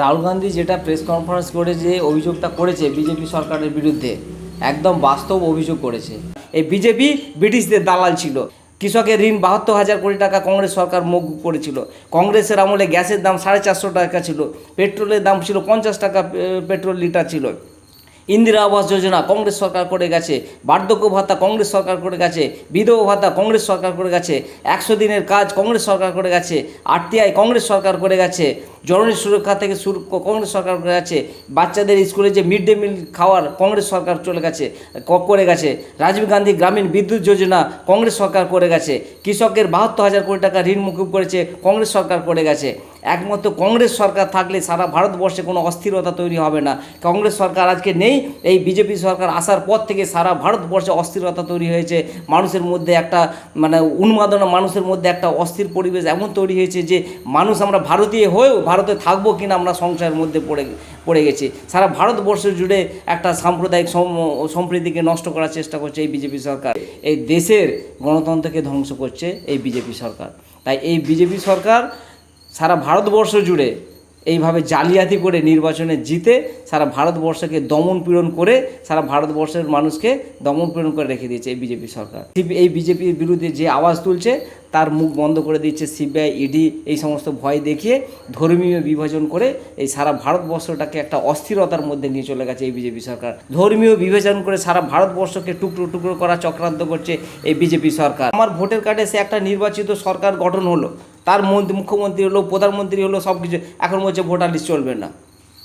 রাহুল গান্ধী যেটা press conference করে যে অভিযোগটা করেছে বিজেপি সরকারের বিরুদ্ধে একদম বাস্তব অভিযোগ করেছে। এই বিজেপি ব্রিটিশদের দালাল ছিল। কৃষকের ঋণ ৭২,০০০ কোটি টাকা কংগ্রেস সরকার মওকুফ করেছিল। কংগ্রেসের আমলে গ্যাসের দাম 450 টাকা ছিল, পেট্রোলের দাম ছিল 50 টাকা পেট্রোল লিটার ছিল। ইন্দিরা আবাস যোজনা কংগ্রেস সরকার করে গেছে, বার্ধক্য ভাতা কংগ্রেস সরকার করে গেছে, বিধবা ভাতা কংগ্রেস সরকার করে গেছে, 100 দিনের কাজ কংগ্রেস সরকার করে গেছে, আরটিআই কংগ্রেস সরকার করে গেছে, জননী সুরক্ষা থেকে শুরু কংগ্রেস সরকার করে গেছে, বাচ্চাদের স্কুলে যে মিড ডে মিল খাওয়ার কংগ্রেস সরকার করে গেছে, রাজীব গান্ধী গ্রামীণ বিদ্যুৎ যোজনা কংগ্রেস সরকার করে গেছে, কৃষকের ৭২,০০০ কোটি টাকা ঋণ মওকুফ করেছে কংগ্রেস সরকার করে গেছে। একমাত্র কংগ্রেস সরকার থাকলে সারা ভারতবর্ষে কোনো অস্থিরতা তৈরি হবে না। কংগ্রেস সরকার আজকে নেই, এই বিজেপি সরকার আসার পর থেকে সারা ভারতবর্ষে অস্থিরতা তৈরি হয়েছে। মানুষের মধ্যে একটা উন্মাদনা, মানুষের মধ্যে একটা অস্থির পরিবেশ এমন তৈরি হয়েছে যে মানুষ আমরা ভারতীয় হয়েও ভারতে থাকবো কিনা আমরা সংশয়ের মধ্যে পড়ে গেছি। সারা ভারতবর্ষ জুড়ে একটা সাম্প্রদায়িক সম্প্রীতিকে নষ্ট করার চেষ্টা করছে এই বিজেপি সরকার। এই দেশের গণতন্ত্রকে ধ্বংস করছে এই বিজেপি সরকার। তাই এই বিজেপি সরকার সারা ভারতবর্ষ জুড়ে এইভাবে জালিয়াতি করে নির্বাচনে জিতে সারা ভারতবর্ষকে দমন পীড়ন করে সারা ভারতবর্ষের মানুষকে দমন পীড়ন করে রেখে দিয়েছে এই বিজেপি সরকার। এই বিজেপির বিরুদ্ধে যে আওয়াজ তুলছে তার মুখ বন্ধ করে দিচ্ছে সিবিআই, ইডি এই সমস্ত ভয় দেখিয়ে ধর্মীয় বিভাজন করে এই সারা ভারতবর্ষটাকে একটা অস্থিরতার মধ্যে নিয়ে চলে গেছে এই বিজেপি সরকার। ধর্মীয় বিভাজন করে সারা ভারতবর্ষকে টুকরো টুকরো করা চক্রান্ত করছে এই বিজেপি সরকার। আমার ভোটের কার্ডে সে একটা নির্বাচিত সরকার গঠন হলো, তার মুখ্যমন্ত্রী হলো, প্রধানমন্ত্রী হলো, সব কিছু, এখন বলছে ভোটার লিস্ট চলবে না।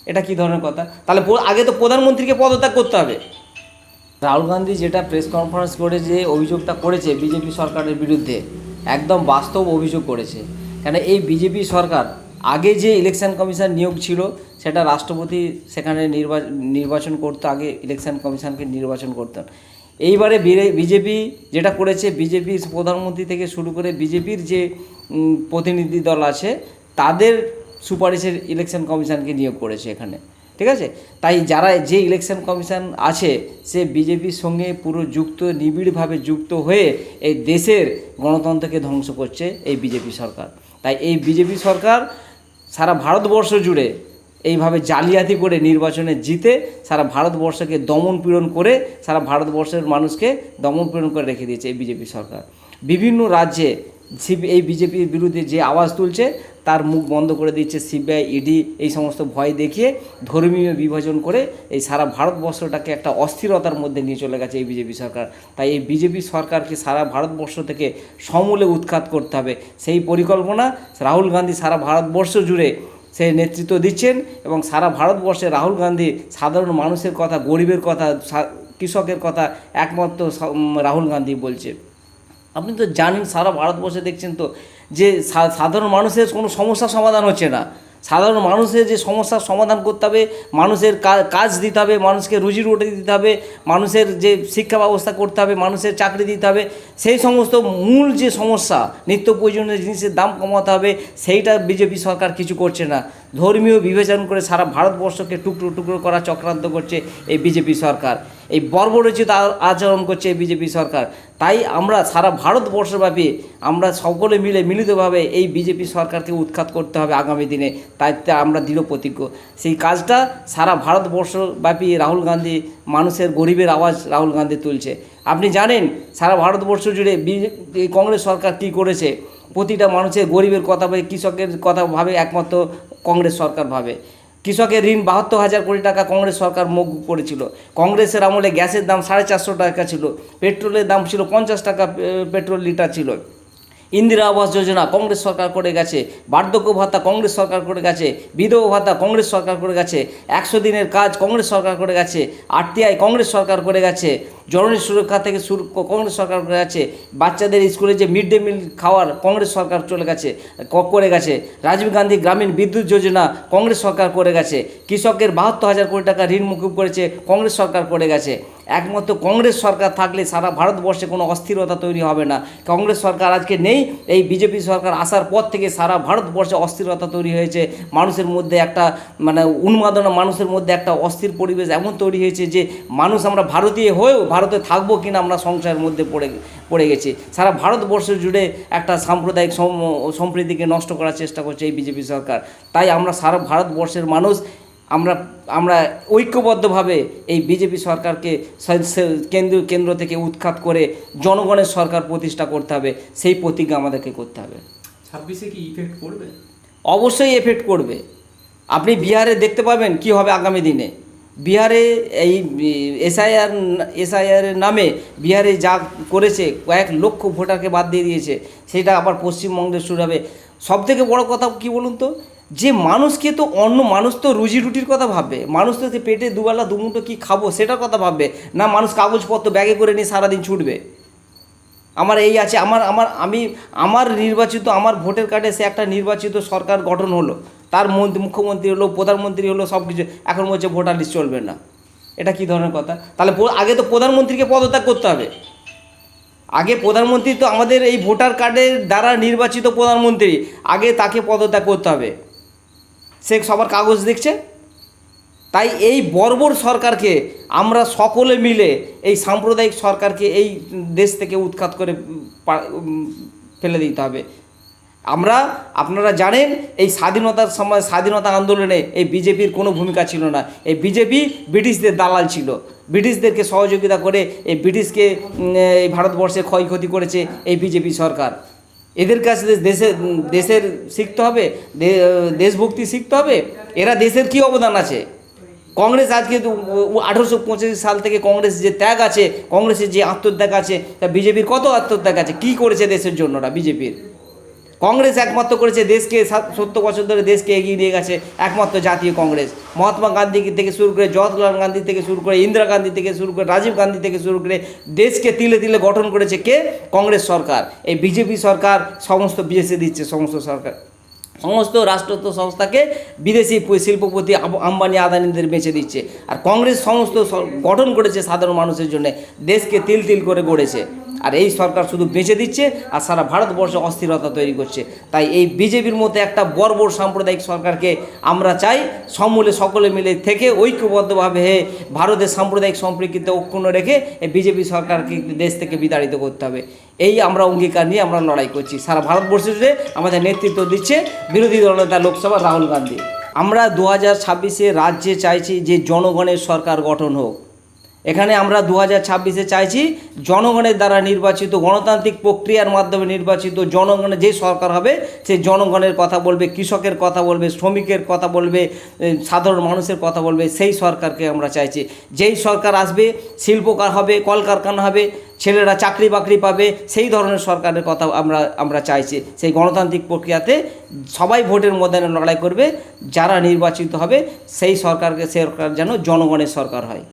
এটা কী ধরনের কথা? তাহলে আগে তো প্রধানমন্ত্রীকে পদত্যাগ করতে হবে। রাহুল গান্ধী যেটা প্রেস কনফারেন্স করে যে অভিযোগটা করেছে বিজেপি সরকারের বিরুদ্ধে একদম বাস্তব অভিযোগ করেছে। কেন এই বিজেপি সরকার আগে যে ইলেকশন কমিশন নিয়োগ ছিল সেটা রাষ্ট্রপতি সেখানে নির্বাচন করতো, আগে ইলেকশন কমিশনকে নির্বাচন করতেন। এইবারে বিজেপি যেটা করেছে, বিজেপির প্রধানমন্ত্রী থেকে শুরু করে বিজেপির যে প্রতিনিধি দল আছে তাদের সুপারিশের ইলেকশন কমিশনকে নিয়োগ করেছে এখানে, ঠিক আছে? তাই যারা যে ইলেকশন কমিশন আছে সে বিজেপির সঙ্গে পুরো নিবিড়ভাবে যুক্ত হয়ে এই দেশের গণতন্ত্রকে ধ্বংস করছে এই বিজেপি সরকার। তাই এই বিজেপি সরকার সারা ভারতবর্ষ জুড়ে এইভাবে জালিয়াতি করে নির্বাচনে জিতে সারা ভারতবর্ষকে দমন পীড়ন করে সারা ভারতবর্ষের মানুষকে দমন পীড়ন করে রেখে দিয়েছে এই বিজেপি সরকার। বিভিন্ন রাজ্যে এই বিজেপির বিরুদ্ধে যে আওয়াজ তুলছে তার মুখ বন্ধ করে দিচ্ছে সিবিআই, ইডি এই সমস্ত ভয় দেখিয়ে ধর্মীয় বিভাজন করে এই সারা ভারতবর্ষটাকে একটা অস্থিরতার মধ্যে নিয়ে চলে গেছে এই বিজেপি সরকার। তাই এই বিজেপি সরকারকে সারা ভারতবর্ষ থেকে সমূলে উৎখাত করতে হবে। সেই পরিকল্পনা রাহুল গান্ধী সারা ভারতবর্ষ জুড়ে সে নেতৃত্ব দিচ্ছেন এবং সারা ভারতবর্ষে রাহুল গান্ধী সাধারণ মানুষের কথা, গরিবের কথা, কৃষকের কথা একমাত্র রাহুল গান্ধী বলছে। আপনি তো জানেন, সারা ভারতবর্ষে দেখছেন তো যে সাধারণ মানুষের কোনো সমস্যার সমাধান হচ্ছে না। সাধারণ মানুষের যে সমস্যার সমাধান করতে হবে, মানুষের কাজ দিতে হবে, মানুষকে রুজি রুটি দিতে হবে, মানুষের যে শিক্ষা ব্যবস্থা করতে হবে, মানুষের চাকরি দিতে হবে, সেই সমস্ত মূল যে সমস্যা নিত্য প্রয়োজনীয় জিনিসের দাম কমাতে হবে, সেইটা বিজেপি সরকার কিছু করছে না। ধর্মীয় বিভাজন করে সারা ভারতবর্ষকে টুকরো টুকরো করা চক্রান্ত করছে এই বিজেপি সরকার। এই বর্বরোচিত আচরণ করছে এই বিজেপি সরকার। তাই আমরা সারা ভারতবর্ষব্যাপী আমরা সকলে মিলে মিলিতভাবে এই বিজেপি সরকারকে উৎখাত করতে হবে আগামী দিনে। তাই আমরা দৃঢ় প্রতিজ্ঞ। সেই কাজটা সারা ভারতবর্ষব্যাপী রাহুল গান্ধী, মানুষের গরিবের আওয়াজ রাহুল গান্ধী তুলছে। আপনি জানেন সারা ভারতবর্ষ জুড়ে এই কংগ্রেস সরকার কী করেছে? প্রতিটা মানুষের গরিবের কথা ভাবে, কৃষকের কথা ভাবে একমাত্র কংগ্রেস সরকার ভাবে। কৃষকের ঋণ ৭২,০০০ কোটি টাকা কংগ্রেস সরকার মওকুফ করেছিল। কংগ্রেসের আমলে গ্যাসের দাম 450 টাকা ছিল, পেট্রোলের দাম ছিল 50 টাকা পেট্রোল লিটার ছিল। ইন্দিরা আবাস যোজনা কংগ্রেস সরকার করে গেছে, বার্ধক্য ভাতা কংগ্রেস সরকার করে গেছে, বিধবা ভাতা কংগ্রেস সরকার করে গেছে, 100 দিনের কাজ কংগ্রেস সরকার করে গেছে, আরটিআই কংগ্রেস সরকার করে গেছে, জননী সুরক্ষা থেকে শুরু কংগ্রেস সরকার করে গেছে, বাচ্চাদের স্কুলে যে মিড ডে মিল খাওয়ার কংগ্রেস সরকার করে গেছে, রাজীব গান্ধী গ্রামীণ বিদ্যুৎ যোজনা কংগ্রেস সরকার করে গেছে, কৃষকের ৭২,০০০ কোটি টাকা ঋণ মওকুফ করেছে কংগ্রেস সরকার করে গেছে। একমাত্র কংগ্রেস সরকার থাকলে সারা ভারতবর্ষে কোনো অস্থিরতা তৈরি হবে না। কংগ্রেস সরকার আজকে নেই, এই বিজেপি সরকার আসার পর থেকে সারা ভারতবর্ষে অস্থিরতা তৈরি হয়েছে। মানুষের মধ্যে একটা উন্মাদনা, মানুষের মধ্যে একটা অস্থির পরিবেশ এমন তৈরি হয়েছে যে মানুষ আমরা ভারতীয় হয়েও ভারতে থাকবো কিনা আমরা সংশয়ের মধ্যে পড়ে গেছি। সারা ভারতবর্ষ জুড়ে একটা সাম্প্রদায়িক সম্প্রীতিকে নষ্ট করার চেষ্টা করছে এই বিজেপি সরকার। তাই আমরা সারা ভারতবর্ষের মানুষ আমরা ঐক্যবদ্ধভাবে এই বিজেপি সরকারকে কেন্দ্র থেকে উৎখাত করে জনগণের সরকার প্রতিষ্ঠা করতে হবে, সেই প্রতিজ্ঞা আমাদেরকে করতে হবে। 26-এ কি ইফেক্ট পড়বে? অবশ্যই এফেক্ট করবে। আপনি বিহারে দেখতে পাবেন কি হবে আগামী দিনে। বিহারে এই এসআইআর নামে বিহারে যা করেছে, কয়েক লক্ষ ভোটারকে বাদ দিয়ে দিয়েছে, সেটা আবার পশ্চিমবঙ্গে শুরু হবে। সবথেকে বড় কথা কি বলুন তো, যে মানুষকে তো মানুষ তো রুজি রুটির কথা ভাববে, মানুষ তো পেটে দুবেলা দুমুঠো কী খাবো সেটার কথা ভাববে না। মানুষ কাগজপত্র ব্যাগে করে নিয়ে সারাদিন ছুটবে, আমার এই আছে, আমার নির্বাচিত, আমার ভোটের কার্ডে সে একটা নির্বাচিত সরকার গঠন হলো, তার মুখ্যমন্ত্রী হলো, প্রধানমন্ত্রী হলো, সব কিছু, এখন বলছে ভোটার লিস্ট চলবে না। এটা কী ধরনের কথা? তাহলে আগে তো প্রধানমন্ত্রীকে পদত্যাগ করতে হবে। আগে প্রধানমন্ত্রী তো আমাদের এই ভোটার কার্ডের দ্বারা নির্বাচিত প্রধানমন্ত্রী, আগে তাকে পদত্যাগ করতে হবে। সে সবার কাগজ দেখছে। তাই এই বর্বর সরকারকে আমরা সকলে মিলে, এই সাম্প্রদায়িক সরকারকে এই দেশ থেকে উৎখাত করে ফেলে দিতে হবে। আপনারা জানেন এই স্বাধীনতার সময়, স্বাধীনতা আন্দোলনে এই বিজেপির কোনো ভূমিকা ছিল না। এই বিজেপি ব্রিটিশদের দালাল ছিল, ব্রিটিশদেরকে সহযোগিতা করে এই ব্রিটিশকে এই ভারতবর্ষে ক্ষয়ক্ষতি করেছে এই বিজেপি সরকার। এদের কাছে দেশের শিখতে হবে, দেশভক্তি শিখতে হবে। এরা দেশের কী অবদান আছে? কংগ্রেস আজকে 1885 সাল থেকে কংগ্রেস যে ত্যাগ আছে, কংগ্রেসের যে আত্মত্যাগ আছে, তা বিজেপির কত আত্মত্যাগ আছে? কী করেছে দেশের জন্য বিজেপির? কংগ্রেস একমাত্র করেছে দেশকে, 70 বছর ধরে দেশকে এগিয়ে নিয়ে গেছে একমাত্র জাতীয় কংগ্রেস। মহাত্মা গান্ধী থেকে শুরু করে, জওয়াহরলাল গান্ধী থেকে শুরু করে, ইন্দিরা গান্ধী থেকে শুরু করে, রাজীব গান্ধী থেকে শুরু করে দেশকে তিলে তিলে গঠন করেছে কে? কংগ্রেস সরকার। এই বিজেপি সরকার সমস্ত বিদেশে দিচ্ছে, সমস্ত রাষ্ট্রত্ব সংস্থাকে বিদেশি শিল্পপতি আম্বানি আদানিদের বেচে দিচ্ছে। আর কংগ্রেস সমস্ত গঠন করেছে সাধারণ মানুষের জন্য, দেশকে তিল তিল করে গড়েছে। আর এই সরকার শুধু বেচে দিচ্ছে আর সারা ভারতবর্ষে অস্থিরতা তৈরি করছে। তাই এই বিজেপির মতো একটা বর্বর সাম্প্রদায়িক সরকারকে আমরা চাই সমূলে সকলে মিলে থেকে ঐক্যবদ্ধভাবে ভারতের সাম্প্রদায়িক সম্পর্কিত অক্ষুণ্ণ রেখে এই বিজেপি সরকারকে দেশ থেকে বিতাড়িত করতে হবে। এই আমরা অঙ্গীকার নিয়ে আমরা লড়াই করছি। সারা ভারতবর্ষে জুড়ে আমাদের নেতৃত্ব দিচ্ছে বিরোধী দলনেতা লোকসভা রাহুল গান্ধী। আমরা 2026-এ রাজ্যে চাইছি যে জনগণের সরকার গঠন হোক। এখানে আমরা 2026-এ চাইছি জনগণের দ্বারা নির্বাচিত, গণতান্ত্রিক প্রক্রিয়ার মাধ্যমে নির্বাচিত জনগণের যে সরকার হবে, সে জনগণের কথা বলবে, কৃষকের কথা বলবে, শ্রমিকের কথা বলবে, সাধারণ মানুষের কথা বলবে, সেই সরকারকে আমরা চাইছি। যেই সরকার আসবে শিল্পকার হবে, কলকারখানা হবে, ছেলেরা চাকরি বাকরি পাবে, সেই ধরনের সরকারের কথা আমরা চাইছি। সেই গণতান্ত্রিক প্রক্রিয়াতে সবাই ভোটের ময়দানে লড়াই করবে, যারা নির্বাচিত হবে সেই সরকার যেন জনগণের সরকার হয়।